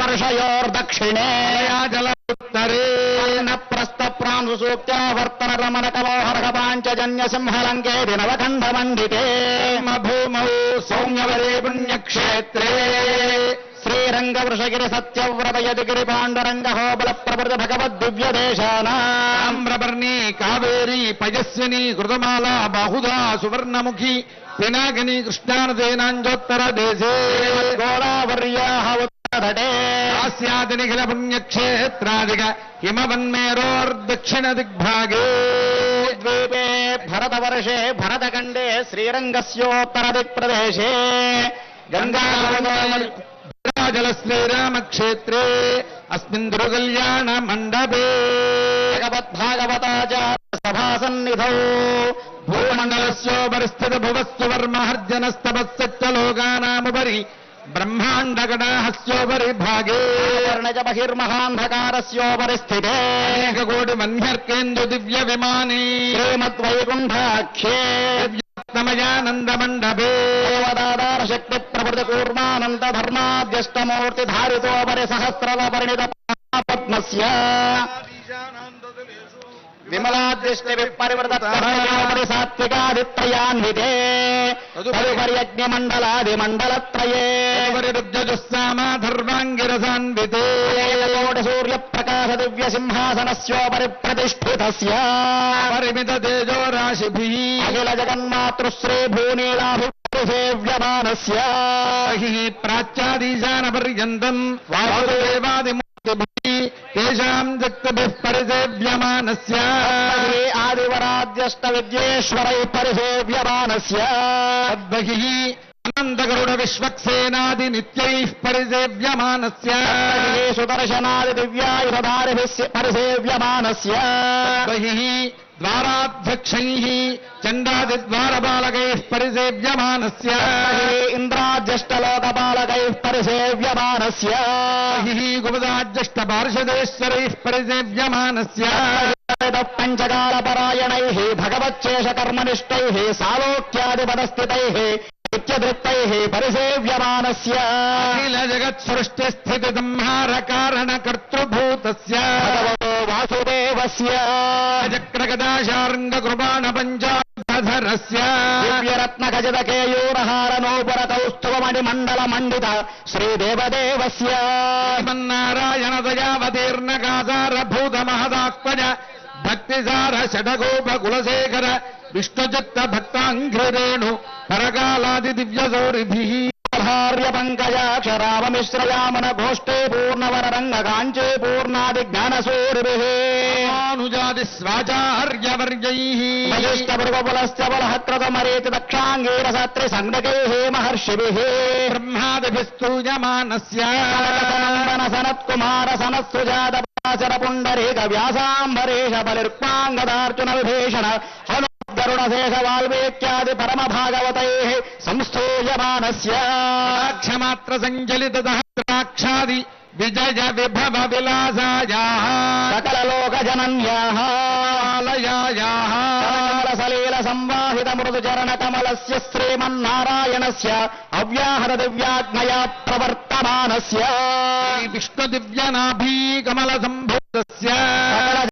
वर्षयोर्दक्षिणे जलोत्तरे प्रस्थप्रांशुसूक्त्या वर्तनरमणकमोहर्षपाञ्चजन्यसिंहलङ्के दिनवखण्डमण्डिते भूमौ सौम्यवरे पुण्यक्षेत्रे श्रीरङ्गवृषगिरि सत्यव्रत यदिगिरि पाण्डुरङ्ग होबल प्रभृति भगवद्दिव्यदेशानाम्रपर्णी कावेरी पयस्विनी कृतमाला बाहुधा सुवर्णमुखी पिनाकिनी कृष्णानदेनाञ्जोत्तर देशे गोदावर्याः उत्तरतटे हास्यादिनिखिल पुण्यक्षेत्रादिक हिमवन्मेरोर्दक्षिण दिग्भागे द्वीपे भरतवर्षे भरतखण्डे श्रीरङ्गस्योत्तरदिक्प्रदेशे गङ्गाजल श्रीरामक्षेत्रे अस्मिन् दुर्गल्याण मण्डपे भगवद्भागवताचार्य सभासन्निधौ भूमण्डलस्योपरिस्थित भुवस्सुवर्महर्जनस्तपस्सच्च लोकानामुपरि ब्रह्माण्डकटाहस्योपरि भागे वर्णज बहिर्महान्धकारस्योपरि स्थिते अनेककोटिमन्यर्केन्दु दिव्य विमाने श्रीमद्वैकुण्ठाख्ये तमयानन्दमण्डपे देवदाधार शक्ति प्रभृति कूर्मानन्द धर्माद्यष्टमूर्ति धारितोपरि सहस्रवपरिणित पद्मस्य विमलादृष्टि विपरिवृतपरि सात्विकादित्रयान्विते तदुपर्यज्ञमण्डलादिमण्डलत्रये धर्वाङ्गिरसान्विते कोटि सूर्यप्रकाश दिव्य सिंहासनस्योपरि प्रतिष्ठितस्य परिमित तेजो राशिभिः अखिल जगन्मातृश्री भूनीलाभिसेव्यमानस्य प्राच्यादीशानपर्यन्तम् वासुदेवादिमूर्तिभिः तेषाम् जक्तभिः परिसेव्यमानस्य आदिवराद्यष्टविद्येश्वरैः परिसेव्यमानस्य तद्बहिः अनन्तगरुडविश्वक्सेनादिनित्यैः परिसेव्यमानस्य सुदर्शनादिदिव्यायुधधारिभिः परिसेव्यमानस्य बहिः द्वाराध्यक्षैः चण्डादिद्वारपालकैः परिसेव्यमानस्य इन्द्राज्यष्टलोकपालकैः परिसेव्यमानस्य बहिः गुपदाज्यष्टपार्षदेश्वरैः परिसेव्यमानस्य पञ्चकालपरायणैः भगवच्चेषकर्मनिष्ठैः सालोक्यादिपदस्थितैः नित्यदृप्तैः परिसेव्यमानस्य अखिल जगत्सृष्टिस्थितिसंहारकारणकर्तृभूतस्य भगवतो वासुदेवस्य चक्रगदाशार्ङ्गकृपाणपञ्चाधरस्य दिव्यरत्नखचितकेयूरहारनोपरकौस्तुभमणिमण्डलमण्डित श्रीदेवदेवस्य श्रीमन्नारायणदयावतीर्णकासारभूतमहदात्मज भक्तिसार षडगोपकुलशेखर विष्णुचित्त भक्ताङ्घ्रिरेणु परकालादिदिव्यसौरिभिः भार्यपङ्कजाक्षरावमिश्रयामन घोष्टे पूर्णवररङ्गकाञ्चे पूर्णादिज्ञानसूरिभिः स्वाचार्यवर्यैः वसिष्ठभृगकुलस्य बलहक्रतमरेति दक्षाङ्गीरसत्रि सङ्गकैः महर्षिभिः ब्रह्मादिभिस्तूयमानस्य सनत्कुमार सनत्सुजात पुण्डरीक व्यासाम्बरेश बलिर्क्वाङ्गदार्जुन विभीषण गरुडशेष वाल्मीक्यादि परम भागवतैः संस्थूयमानस्य क्षमात्र सञ्चलित सहस्राक्षादि विजय विभव विलासायाः सकललोकजनन्याः आलयायाः सलील संवाहित मृदुचरण कमलस्य श्रीमन्नारायणस्य अव्याहत दिव्याज्ञया प्रवर्तमानस्य विष्णुदिव्यनाभी कमल सम्भूतस्य